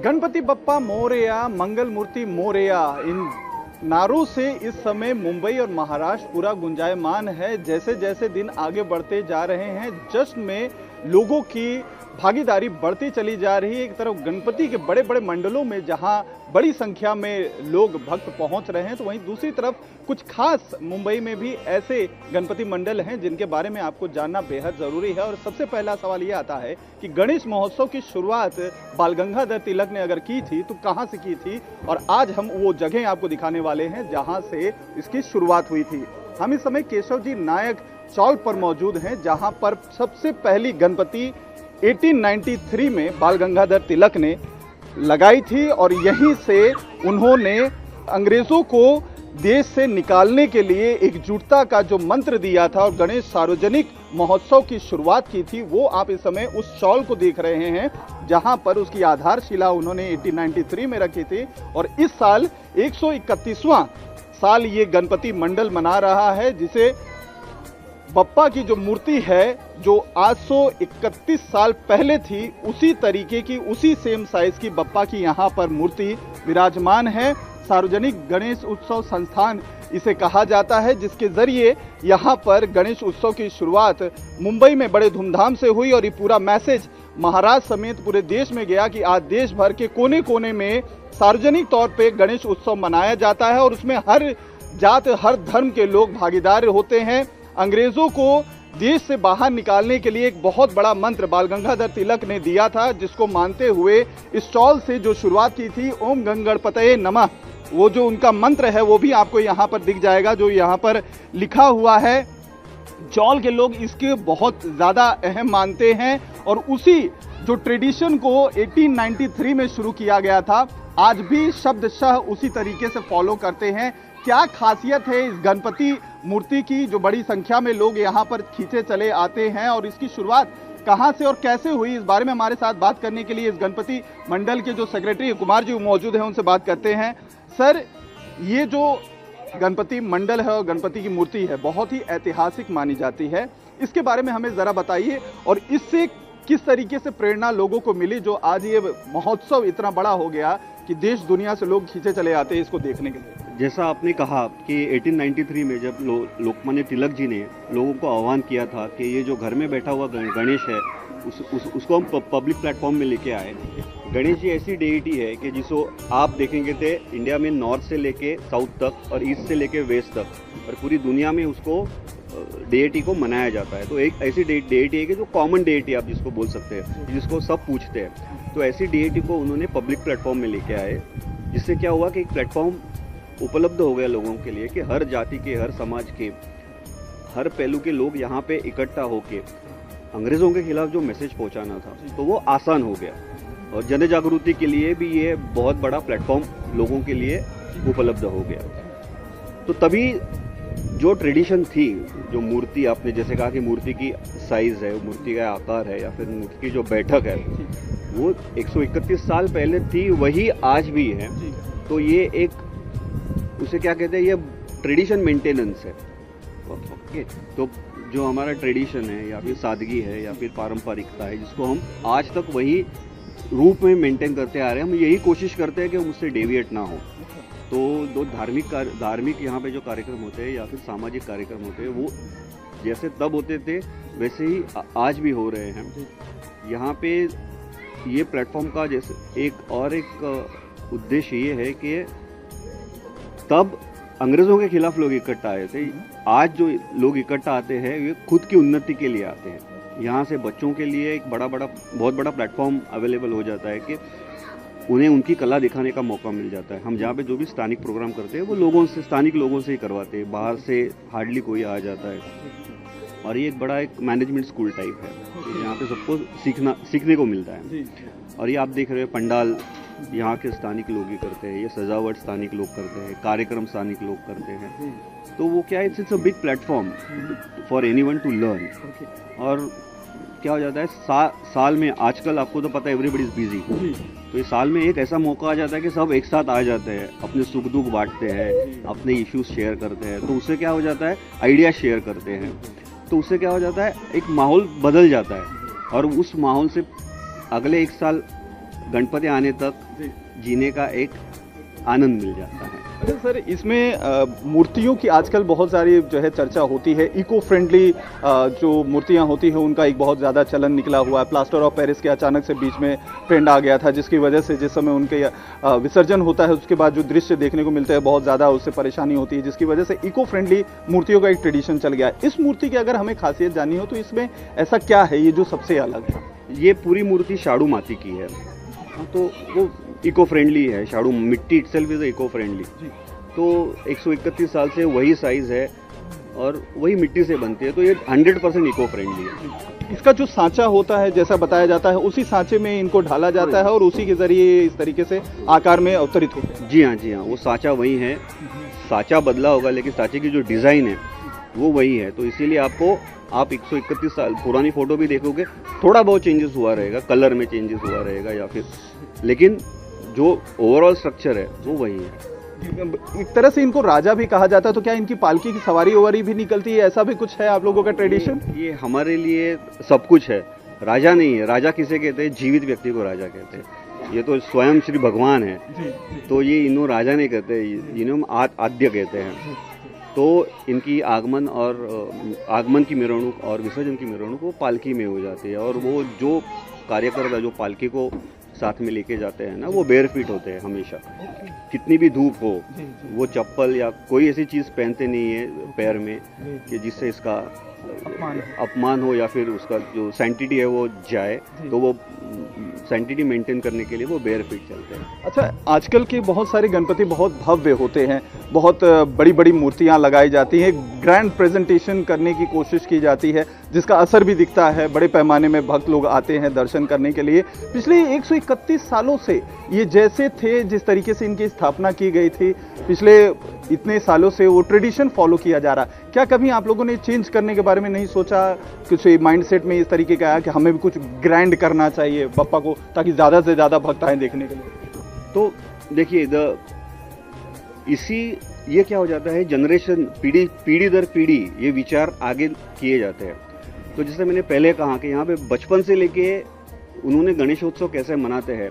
गणपति बप्पा मोरया, मंगल मूर्ति मोरया, इन नारों से इस समय मुंबई और महाराष्ट्र पूरा गुंजायमान है। जैसे जैसे दिन आगे बढ़ते जा रहे हैं, जश्न में लोगों की भागीदारी बढ़ती चली जा रही है। एक तरफ गणपति के बड़े बड़े मंडलों में जहां बड़ी संख्या में लोग भक्त पहुंच रहे हैं, तो वहीं दूसरी तरफ कुछ खास मुंबई में भी ऐसे गणपति मंडल हैं जिनके बारे में आपको जानना बेहद जरूरी है। और सबसे पहला सवाल ये आता है कि गणेश महोत्सव की शुरुआत बाल गंगाधर तिलक ने अगर की थी तो कहां से की थी, और आज हम वो जगह आपको दिखाने वाले हैं जहां से इसकी शुरुआत हुई थी। हम इस समय केशव जी नायक चौक पर मौजूद हैं, जहां पर सबसे पहली गणपति 1893 में बाल गंगाधर तिलक ने लगाई थी, और यहीं से उन्होंने अंग्रेजों को देश से निकालने के लिए एकजुटता का जो मंत्र दिया था और गणेश सार्वजनिक महोत्सव की शुरुआत की थी, वो आप इस समय उस चौल को देख रहे हैं जहां पर उसकी आधारशिला उन्होंने 1893 में रखी थी। और इस साल 131वां साल ये गणपति मंडल मना रहा है, जिसे बप्पा की जो मूर्ति है जो 831 साल पहले थी, उसी तरीके की, उसी सेम साइज की बप्पा की यहाँ पर मूर्ति विराजमान है। सार्वजनिक गणेश उत्सव संस्थान इसे कहा जाता है, जिसके जरिए यहाँ पर गणेश उत्सव की शुरुआत मुंबई में बड़े धूमधाम से हुई। और ये पूरा मैसेज महाराष्ट्र समेत पूरे देश में गया कि आज देश भर के कोने कोने में सार्वजनिक तौर पे गणेश उत्सव मनाया जाता है, और उसमें हर जात हर धर्म के लोग भागीदार होते हैं। अंग्रेजों को देश से बाहर निकालने के लिए एक बहुत बड़ा मंत्र बाल गंगाधर तिलक ने दिया था, जिसको मानते हुए इस चौल से जो शुरुआत की थी, ओम गणपतये नमः, वो जो उनका मंत्र है वो भी आपको यहाँ पर दिख जाएगा, जो यहाँ पर लिखा हुआ है। चौल के लोग इसके बहुत ज़्यादा अहम मानते हैं, और उसी जो ट्रेडिशन को 1893 में शुरू किया गया था, आज भी शब्दशः उसी तरीके से फॉलो करते हैं। क्या खासियत है इस गणपति मूर्ति की, जो बड़ी संख्या में लोग यहाँ पर खींचे चले आते हैं, और इसकी शुरुआत कहाँ से और कैसे हुई, इस बारे में हमारे साथ बात करने के लिए इस गणपति मंडल के जो सेक्रेटरी कुमार जी मौजूद हैं, उनसे बात करते हैं। सर, ये जो गणपति मंडल है और गणपति की मूर्ति है, बहुत ही ऐतिहासिक मानी जाती है, इसके बारे में हमें जरा बताइए, और इससे किस तरीके से प्रेरणा लोगों को मिली जो आज ये महोत्सव इतना बड़ा हो गया कि देश दुनिया से लोग खींचे चले आते हैं इसको देखने के लिए। जैसा आपने कहा कि 1893 में जब लोकमान्य तिलक जी ने लोगों को आह्वान किया था कि ये जो घर में बैठा हुआ गणेश है उसको हम पब्लिक प्लेटफॉर्म में लेके आए। गणेश जी ऐसी डेइटी है कि जिसको आप देखेंगे थे इंडिया में नॉर्थ से लेके साउथ तक और ईस्ट से लेके वेस्ट तक, और पूरी दुनिया में उसको डेइटी को मनाया जाता है। तो एक ऐसी डेइटी है कि जो कॉमन डेइटी आप जिसको बोल सकते हैं, जिसको सब पूछते हैं, तो ऐसी डेइटी को उन्होंने पब्लिक प्लेटफॉर्म में लेके आए, जिससे क्या हुआ कि एक प्लेटफॉर्म उपलब्ध हो गया लोगों के लिए कि हर जाति के, हर समाज के, हर पहलू के लोग यहाँ पे इकट्ठा होके अंग्रेज़ों के खिलाफ जो मैसेज पहुँचाना था, तो वो आसान हो गया। और जन जागृति के लिए भी ये बहुत बड़ा प्लेटफॉर्म लोगों के लिए उपलब्ध हो गया। तो तभी जो ट्रेडिशन थी, जो मूर्ति आपने जैसे कहा कि मूर्ति की साइज़ है, मूर्ति का आकार है, या फिर मूर्ति की जो बैठक है, वो 131 साल पहले थी, वही आज भी है। तो ये एक, उसे क्या कहते हैं, ये ट्रेडिशन मेंटेनेंस है। ओके, तो जो हमारा ट्रेडिशन है या फिर सादगी है या फिर पारंपरिकता है, जिसको हम आज तक वही रूप में मेंटेन करते आ रहे हैं, हम यही कोशिश करते हैं कि हम उससे डेविएट ना हो। तो दो धार्मिक यहाँ पे जो कार्यक्रम होते हैं या फिर सामाजिक कार्यक्रम होते हैं, वो जैसे तब होते थे वैसे ही आज भी हो रहे हैं। यहाँ पे ये प्लेटफॉर्म का जैसे एक उद्देश्य ये है कि तब अंग्रेज़ों के खिलाफ लोग इकट्ठा आए थे, आज जो लोग इकट्ठा आते हैं ये खुद की उन्नति के लिए आते हैं। यहाँ से बच्चों के लिए एक बहुत बड़ा प्लेटफॉर्म अवेलेबल हो जाता है कि उन्हें उनकी कला दिखाने का मौका मिल जाता है। हम जहाँ पे जो भी स्थानिक प्रोग्राम करते हैं वो स्थानिक लोगों से ही करवाते हैं, बाहर से हार्डली कोई आ जाता है। और ये एक मैनेजमेंट स्कूल टाइप है, यहाँ पे सबको सीखने को मिलता है। और ये आप देख रहे हैं पंडाल यहाँ के स्थानिक लोग ही करते हैं, ये सजावट स्थानिक लोग करते हैं, कार्यक्रम स्थानिक लोग करते हैं। तो वो क्या है, it's a big platform for anyone to learn. और क्या हो जाता है, साल में आजकल आपको तो पता है एवरीबडी इज बिजी, तो इस साल में एक ऐसा मौका आ जाता है कि सब एक साथ आ जाते हैं, अपने सुख दुख बांटते हैं, अपने इश्यूज शेयर करते हैं। तो उससे क्या हो जाता है, आइडिया शेयर करते हैं, तो उससे क्या हो जाता है, एक माहौल बदल जाता है। और उस माहौल से अगले एक साल गणपति आने तक जीने का एक आनंद मिल जाता है। अच्छा सर, इसमें मूर्तियों की आजकल बहुत सारी जो है चर्चा होती है। इको फ्रेंडली जो मूर्तियां होती हैं उनका एक बहुत ज़्यादा चलन निकला हुआ है। प्लास्टर ऑफ पेरिस के अचानक से बीच में ट्रेंड आ गया था, जिसकी वजह से जिस समय उनके विसर्जन होता है उसके बाद जो दृश्य देखने को मिलते हैं बहुत ज़्यादा उससे परेशानी होती है, जिसकी वजह से इको फ्रेंडली मूर्तियों का एक ट्रेडिशन चल गया है। इस मूर्ति की अगर हमें खासियत जाननी हो तो इसमें ऐसा क्या है ये जो सबसे अलग है? ये पूरी मूर्ति शाड़ू माती की है, तो वो इको फ्रेंडली है। शाड़ू मिट्टी इटसेल्फ इज इको फ्रेंडली। तो 131 साल से वही साइज है और वही मिट्टी से बनती है, तो ये 100% इको फ्रेंडली है। इसका जो सांचा होता है जैसा बताया जाता है उसी सांचे में इनको ढाला जाता है और उसी के जरिए इस तरीके से आकार में अवतरित होते हैं। जी हाँ, वो सांचा वही है। सांचा बदला होगा लेकिन सांचे की जो डिज़ाइन है वो वही है। तो इसीलिए आप 131 साल पुरानी फोटो भी देखोगे, थोड़ा बहुत चेंजेस हुआ रहेगा, कलर में चेंजेस हुआ रहेगा या फिर, लेकिन जो ओवरऑल स्ट्रक्चर है वो वही है। एक तरह से इनको राजा भी कहा जाता है, तो क्या इनकी पालकी की सवारी ओवारी भी निकलती है? ऐसा भी कुछ है आप लोगों का ट्रेडिशन? ये हमारे लिए सब कुछ है। राजा नहीं है। राजा किसे कहते हैं? जीवित व्यक्ति को राजा कहते हैं। ये तो स्वयं श्री भगवान है, तो ये इन्हों राजा नहीं कहते, इन्हों आद्य कहते हैं। तो इनकी आगमन की मिरवणूक और विसर्जन की मिरवणूक वो पालकी में हो जाती है, और वो जो कार्यकर्ता जो पालकी को साथ में लेके जाते हैं ना, वो बेयर फीट होते हैं हमेशा। कितनी भी धूप हो, वो चप्पल या कोई ऐसी चीज़ पहनते नहीं है पैर में कि जिससे इसका अपमान हो या फिर उसका जो सैंक्टिटी है वो जाए। तो वो सैंक्टिटी मेंटेन करने के लिए वो बेयर फीट चलते हैं। अच्छा, आजकल के बहुत सारे गणपति बहुत भव्य होते हैं, बहुत बड़ी बड़ी मूर्तियां लगाई जाती हैं, ग्रैंड प्रेजेंटेशन करने की कोशिश की जाती है, जिसका असर भी दिखता है। बड़े पैमाने में भक्त लोग आते हैं दर्शन करने के लिए। पिछले 131 सालों से ये जैसे थे, जिस तरीके से इनकी स्थापना की गई थी, पिछले इतने सालों से वो ट्रेडिशन फॉलो किया जा रहा। क्या कभी आप लोगों ने चेंज करने के बारे में नहीं सोचा? कुछ माइंडसेट में इस तरीके का आया कि हमें भी कुछ ग्रैंड करना चाहिए बप्पा को, ताकि ज़्यादा से ज़्यादा भक्त आए देखने के लिए? तो देखिए, ये क्या हो जाता है, जनरेशन पीढ़ी दर पीढ़ी ये विचार आगे किए जाते हैं। तो जैसे मैंने पहले कहा कि यहाँ पे बचपन से लेके उन्होंने गणेशोत्सव कैसे मनाते हैं,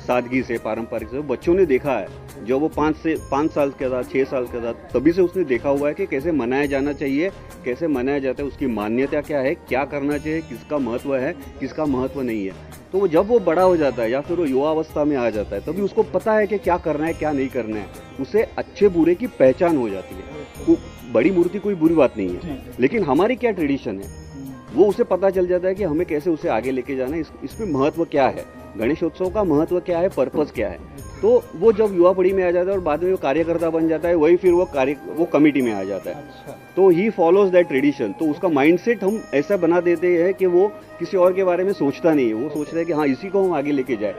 सादगी से, पारंपरिक से, बच्चों ने देखा है। जो वो 5 साल के बाद, 6 साल के बाद, तभी से उसने देखा हुआ है कि कैसे मनाया जाना चाहिए, कैसे मनाया जाता है, उसकी मान्यता क्या है, क्या करना चाहिए, किसका महत्व है, किसका महत्व नहीं है। तो जब वो बड़ा हो जाता है या फिर वो युवावस्था में आ जाता है, तभी उसको पता है कि क्या करना है, क्या नहीं करना है। उसे अच्छे बुरे की पहचान हो जाती है। वो बड़ी मूर्ति कोई बुरी बात नहीं है, लेकिन हमारी क्या ट्रेडिशन है वो उसे पता चल जाता है कि हमें कैसे उसे आगे लेके जाना है, इसमें महत्व क्या है, गणेशोत्सव का महत्व क्या है, पर्पस क्या है। तो वो जब युवा पीढ़ी में आ जाता है और बाद में वो कार्यकर्ता बन जाता है, वही फिर वो कमेटी में आ जाता है। तो ही फॉलोज दैट ट्रेडिशन। तो उसका माइंडसेट हम ऐसा बना देते हैं कि वो किसी और के बारे में सोचता नहीं है, वो सोचता है कि हाँ इसी को हम आगे लेके जाए।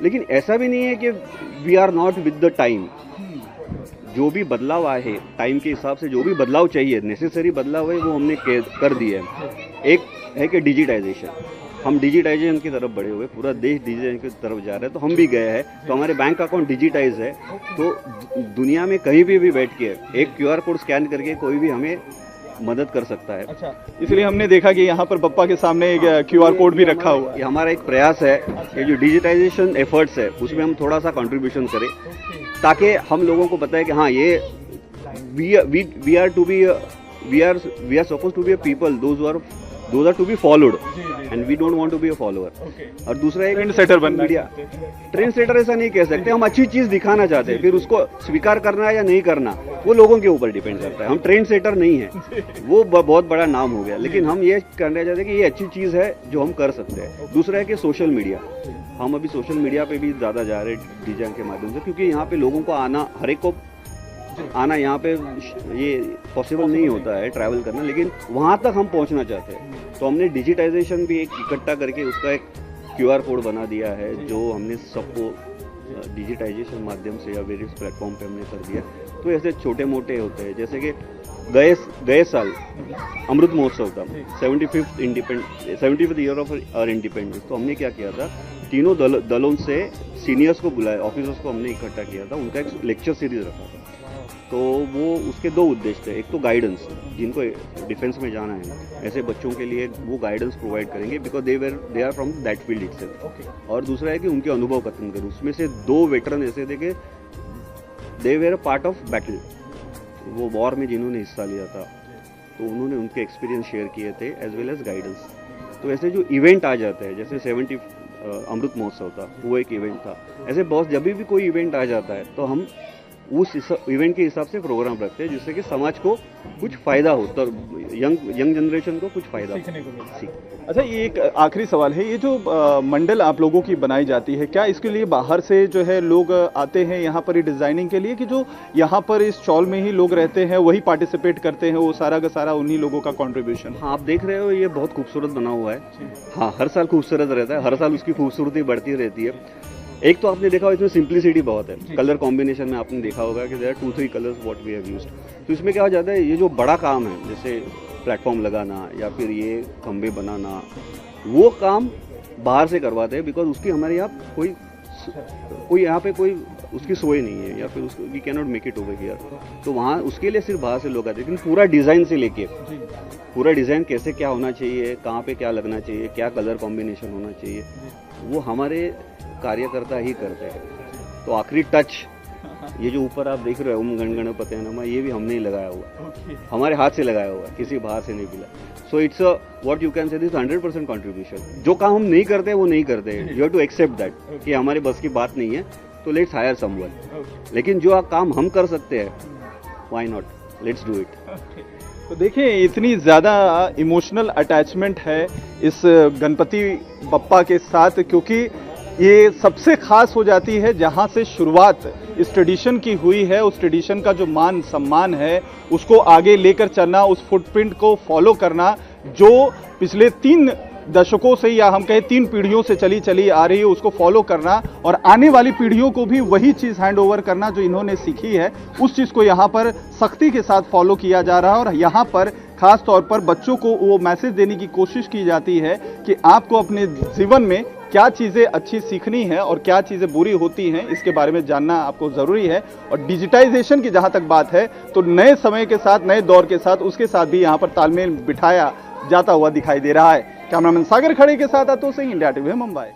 लेकिन ऐसा भी नहीं है कि we are not with the time. जो भी बदलाव आए टाइम के हिसाब से, जो भी बदलाव चाहिए, नेसेसरी बदलाव है, वो हमने कर दिए है। एक है कि डिजिटाइजेशन, हम डिजिटाइजेशन की तरफ बढ़े हुए, पूरा देश डिजिटाइजेशन की तरफ जा रहा है, तो हम भी गए हैं। तो हमारे बैंक अकाउंट डिजिटाइज है, तो दुनिया में कहीं भी बैठ के एक QR कोड स्कैन करके कोई भी हमें मदद कर सकता है। अच्छा, इसलिए हमने देखा कि यहाँ पर बप्पा के सामने एक QR कोड भी रखा हुआ है। ये हमारा एक प्रयास है कि जो डिजिटाइजेशन एफर्ट्स है उसमें हम थोड़ा सा कंट्रीब्यूशन करें, ताकि हम लोगों को बताए कि हाँ ये we are suppose to be a people those are to be followed and we don't want to be a follower. और दूसरा एक ट्रेंड सेटर बनना। मीडिया ट्रेंड सेटर ऐसा नहीं कह सकते, हम अच्छी चीज दिखाना चाहते हैं, फिर उसको स्वीकार करना है या नहीं करना वो लोगों के ऊपर डिपेंड करता है। हम ट्रेंड सेटर नहीं है, वो बहुत बड़ा नाम हो गया, लेकिन हम ये करना चाहते हैं कि ये अच्छी चीज है जो हम कर सकते हैं। दूसरा है कि सोशल मीडिया, हम अभी सोशल मीडिया पे भी ज़्यादा जा रहे हैं डिजाइन के माध्यम से, क्योंकि यहाँ पे लोगों को आना, हर एक को आना यहाँ पे ये पॉसिबल नहीं होता है ट्रैवल करना, लेकिन वहाँ तक हम पहुँचना चाहते हैं। तो हमने डिजिटाइजेशन भी एक इकट्ठा करके उसका एक QR कोड बना दिया है, जो हमने सबको डिजिटाइजेशन माध्यम से या वेरियस प्लेटफॉर्म पे हमने कर दिया। तो ऐसे छोटे मोटे होते हैं, जैसे कि गए साल अमृत महोत्सव था, 75th year of our independence. तो हमने क्या किया था, तीनों दलों से सीनियर्स को बुलाया, ऑफिसर्स को हमने इकट्ठा किया था, उनका एक लेक्चर सीरीज रखा था। तो वो उसके दो उद्देश्य थे, एक तो गाइडेंस, जिनको डिफेंस में जाना है ऐसे बच्चों के लिए वो गाइडेंस प्रोवाइड करेंगे, because they are from that field itself. और दूसरा है कि उनके अनुभव कथन करें। उसमें से 2 वेटरन ऐसे थे कि they were a part of battle, वो वॉर में जिन्होंने हिस्सा लिया था, तो उन्होंने उनके एक्सपीरियंस शेयर किए थे एज वेल एज गाइडेंस। तो ऐसे जो इवेंट आ जाते हैं, जैसे 70 अमृत महोत्सव था, वो एक इवेंट था। ऐसे बहुत जब भी कोई इवेंट आ जाता है तो हम उस इवेंट के हिसाब से प्रोग्राम रखते हैं, जिससे कि समाज को कुछ फायदा हो, तो यंग जनरेशन को कुछ फायदा हो। अच्छा, ये एक आखिरी सवाल है, ये जो मंडल आप लोगों की बनाई जाती है, क्या इसके लिए बाहर से जो है लोग आते हैं यहाँ पर डिजाइनिंग के लिए, कि जो यहाँ पर इस चौल में ही लोग रहते हैं वही पार्टिसिपेट करते हैं, वो सारा का सारा उन्हीं लोगों का कंट्रीब्यूशन? हाँ, आप देख रहे हो ये बहुत खूबसूरत बना हुआ है। हाँ, हर साल खूबसूरत रहता है, हर साल उसकी खूबसूरती बढ़ती रहती है। एक तो आपने देखा इसमें सिंप्लिसिटी बहुत है, कलर कॉम्बिनेशन में आपने देखा होगा कि there are 2-3 colours what we have used. तो इसमें क्या हो जाता है, ये जो बड़ा काम है जैसे प्लेटफॉर्म लगाना या फिर ये खंबे बनाना, वो काम बाहर से करवाते हैं, बिकॉज उसकी हमारे यहाँ कोई यहाँ पे कोई उसकी सोई नहीं है, या फिर उसको we can not make it over here. तो वहाँ उसके लिए सिर्फ बाहर से लोग आते हैं, लेकिन पूरा डिज़ाइन से लेके पूरा डिज़ाइन कैसे क्या होना चाहिए, कहाँ पे क्या लगना चाहिए, क्या कलर कॉम्बिनेशन होना चाहिए, वो हमारे कार्यकर्ता ही करते हैं। तो आखिरी टच ये जो ऊपर आप देख रहे हो ओम गण गणपते नमः, ये भी हमने ही लगाया हुआ, हमारे हाथ से लगाया हुआ, किसी बाहर से नहीं मिला। So it's what you can say this 100% contribution. जो काम हम नहीं करते वो नहीं करते, you have to accept that कि हमारे बस की बात नहीं है, तो लेट्स हायर समवन। लेकिन जो काम हम कर सकते हैं, why not, let's do it. तो देखिए, इतनी ज़्यादा इमोशनल अटैचमेंट है इस गणपति बप्पा के साथ, क्योंकि ये सबसे खास हो जाती है जहाँ से शुरुआत इस ट्रेडिशन की हुई है, उस ट्रेडिशन का जो मान सम्मान है उसको आगे लेकर चलना, उस फुटप्रिंट को फॉलो करना जो पिछले 3 दशकों से, या हम कहें 3 पीढ़ियों से चली आ रही है, उसको फॉलो करना और आने वाली पीढ़ियों को भी वही चीज़ हैंड ओवर करना जो इन्होंने सीखी है, उस चीज़ को यहाँ पर सख्ती के साथ फॉलो किया जा रहा है। और यहाँ पर खास तौर पर बच्चों को वो मैसेज देने की कोशिश की जाती है कि आपको अपने जीवन में क्या चीज़ें अच्छी सीखनी है और क्या चीज़ें बुरी होती हैं, इसके बारे में जानना आपको ज़रूरी है। और डिजिटाइजेशन की जहाँ तक बात है, तो नए समय के साथ, नए दौर के साथ, उसके साथ भी यहाँ पर तालमेल बिठाया जाता हुआ दिखाई दे रहा है। कैमरामैन सागर खड़े के साथ अतुल सिंह, इंडिया टीवी मुंबई।